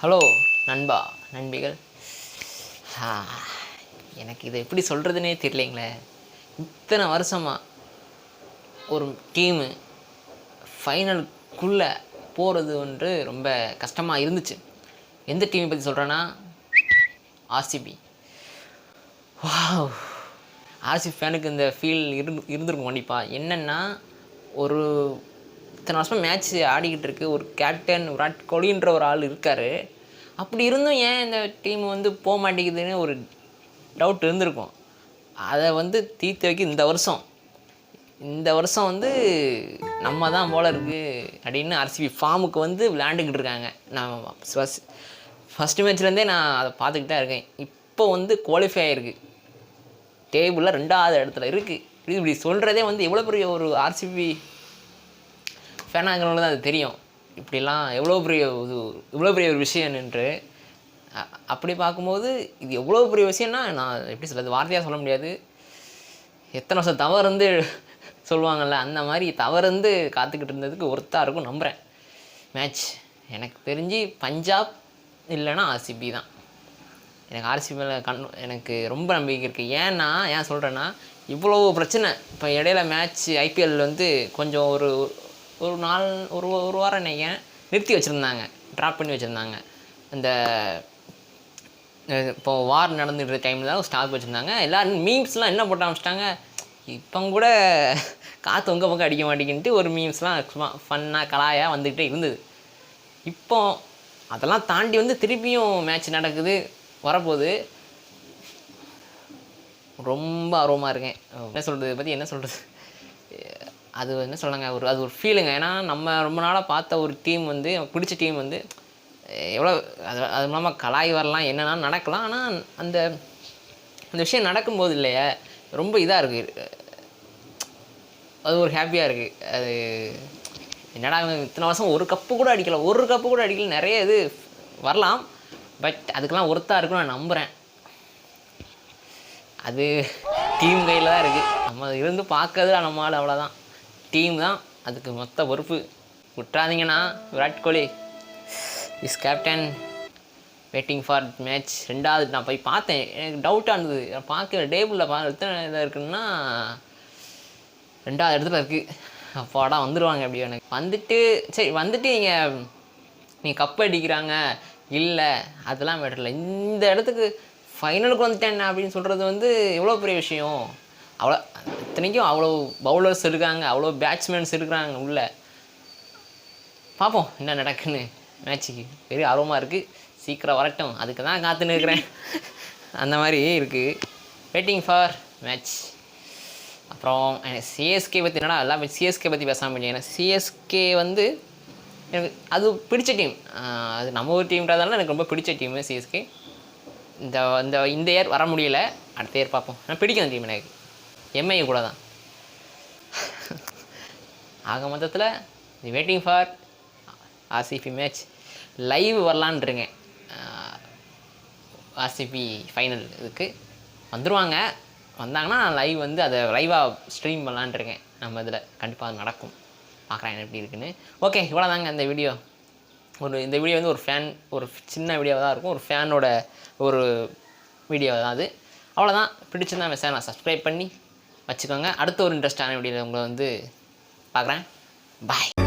Hello நண்பா நண்பிகள். எனக்கு இதை எப்படி சொல்கிறதுனே தெரியலைங்களே. இத்தனை வருஷமாக ஒரு டீமு ஃபைனலுக்குள்ளே போகிறது ஒன்று ரொம்ப கஷ்டமாக இருந்துச்சு. எந்த டீமை பற்றி சொல்கிறேன்னா ஆர்சிபி. ஆர்சிபி ஃபேனுக்கு இந்த ஃபீல் இருந்திருக்கும் கண்டிப்பாக. என்னென்னா, ஒரு இத்தனை வருஷம் மேட்ச் ஆடிக்கிட்டு இருக்கு, ஒரு கேப்டன் விராட் கோலின்ற ஒரு ஆள் இருக்கார். அப்படி இருந்தும் ஏன் இந்த டீம் போக மாட்டேங்குதுன்னு ஒரு டவுட் இருந்திருக்கும். அதை தீர்த்து வைக்க இந்த வருஷம் நம்ம தான் போல இருக்குது அப்படின்னு ஆர்சிபி ஃபார்முக்கு விளையாண்டுக்கிட்டு இருக்காங்க. நான் ஃபஸ்ட்டு மேட்ச்லேருந்தே நான் அதை பார்த்துக்கிட்டு தான் இருக்கேன். இப்போ குவாலிஃபை ஆகிருக்கு, டேபிளில் 2வது இடத்துல இருக்குது. இப்படி சொல்கிறதே எவ்வளோ பெரிய ஒரு ஆர்சிபி ஃபேனாங்கிறவங்களுக்கு தான் அது தெரியும். இப்படிலாம் எவ்வளோ பெரிய ஒரு விஷயம் என்று. அப்படி பார்க்கும்போது இது எவ்வளோ பெரிய விஷயம்னா, நான் எப்படி சொல்கிறது, வார்த்தையாக சொல்ல முடியாது. எத்தனை வருஷம் தவறு சொல்லுவாங்கள்ல, அந்த மாதிரி தவறு காத்துக்கிட்டு இருந்ததுக்கு ஒருத்தாக இருக்கும் நம்புகிறேன். மேட்ச் எனக்கு தெரிஞ்சு பஞ்சாப் இல்லைன்னா ஆர்சிபி தான். எனக்கு ஆர்சிபியில் எனக்கு ரொம்ப நம்பிக்கை இருக்குது. ஏன் சொல்கிறேன்னா, இவ்வளோ பிரச்சனை. இப்போ இடையில மேட்ச் ஐபிஎல் கொஞ்சம் ஒரு வாரம் நினைக்கிறேன் நிறுத்தி வச்சுருந்தாங்க, ட்ராப் பண்ணி வச்சுருந்தாங்க. இந்த இப்போது வார் நடந்துகிட்டு டைமில் தான் ஸ்டாப் வச்சுருந்தாங்க. எல்லோரும் மீம்ஸ்லாம் என்ன போட்ட ஆரம்பிச்சிட்டாங்க, இப்போ கூட காற்று உங்கள் பக்கம் அடிக்க மாட்டேங்கிட்டு ஒரு மீம்ஸ்லாம் சும்மா ஃபன்னாக கலாயாக வந்துக்கிட்டே இருந்தது. இப்போ அதெல்லாம் தாண்டி திருப்பியும் மேட்ச் நடக்குது, வரப்போகுது. ரொம்ப ஆர்வமாக இருக்கேன். என்ன சொல்கிறது, இதை பற்றி என்ன சொல்கிறது, அது என்ன சொல்லுங்க, அது ஒரு ஃபீலுங்க. ஏன்னா நம்ம ரொம்ப நாளாக பார்த்த ஒரு டீம் பிடிச்ச டீம் எவ்வளோ அது மூலமாக கலாய் வரலாம், என்னென்னா நடக்கலாம். ஆனால் அந்த விஷயம் நடக்கும்போது இல்லையா, ரொம்ப இதாக இருக்குது, அது ஒரு ஹாப்பியாக இருக்குது. அது என்னடா இத்தனை வருஷம் ஒரு கப்பு கூட அடிக்கல, நிறைய இது வரலாம். பட் அதுக்கெல்லாம் ஒருத்தாக இருக்குன்னு நான் நம்புகிறேன். அது டீம் கையில் தான் இருக்குது. நம்ம பார்க்கறது நம்மளால் அவ்வளோதான். டீம் தான் அதுக்கு மொத்த பொறுப்பு. விட்டுறாதீங்கன்னா, Virat Kohli is captain, waiting for match. 2வது நான் போய் பார்த்தேன், எனக்கு டவுட்டாக இருந்தது. பார்க்குற டேபிளில் எத்தனை இதாக இருக்குன்னா 2வது இடத்துல இருக்குது. அப்பாடா வந்துடுவாங்க எப்படி. எனக்கு சரி நீங்கள் கப் அடிக்கிறாங்க இல்லை, அதெல்லாம் மேட்டரில்லை. இந்த இடத்துக்கு ஃபைனலுக்கு வந்துட்டேன் அப்படின்னு சொல்கிறது எவ்வளோ பெரிய விஷயம். அவ்வளோ இத்தனைக்கும் அவ்வளோ பவுலர்ஸ் இருக்காங்க, அவ்வளோ பேட்ஸ்மேன்ஸ் இருக்கிறாங்க உள்ளே. பார்ப்போம் என்ன நடக்குன்னு. மேட்ச்சுக்கு பெரிய ஆர்வமாக இருக்குது, சீக்கிரம் வரட்டும், அதுக்கு தான் காத்துன்னு இருக்கிறேன். அந்த மாதிரி இருக்குது, வெயிட்டிங் ஃபார் மேட்ச். அப்புறம் சிஎஸ்கே பற்றி என்னடா எல்லாம் சிஎஸ்கே பற்றி பேசாமல் போயிட்டேன். ஏன்னா சிஎஸ்கே எனக்கு அது பிடிச்ச டீம். அது நம்ம ஒரு டீம்ன்றதால எனக்கு ரொம்ப பிடிச்ச டீமு சிஎஸ்கே. இந்த இயர் வர முடியல, அடுத்த இயர் பார்ப்போம். நான் பிடிக்கும் அந்த டீம், எனக்கு எம்ஐ கூட தான். ஆக மொத்தத்தில் waiting for RCB match. Live வரலான்ருங்க. ஆர்சிபி ஃபைனல் இதுக்கு வந்தாங்கன்னா லைவ் அதை லைவாக ஸ்ட்ரீம் பண்ணலான்ருக்கேன். நம்ம இதில் கண்டிப்பாக நடக்கும். பார்க்குறேன் எப்படி இருக்குன்னு. ஓகே, இவ்வளோ தாங்க இந்த வீடியோ. இந்த வீடியோ ஒரு சின்ன வீடியோவாக தான் இருக்கும், ஒரு ஃபேனோட ஒரு வீடியோ தான் அது. அவ்வளோதான். பிடிச்சிருந்தா அந்த சேனலை சப்ஸ்கிரைப் பண்ணி வச்சுக்கோங்க. அடுத்த ஒரு இன்ட்ரெஸ்டான வீடியோவில் உங்களை பார்க்குறேன். பாய்.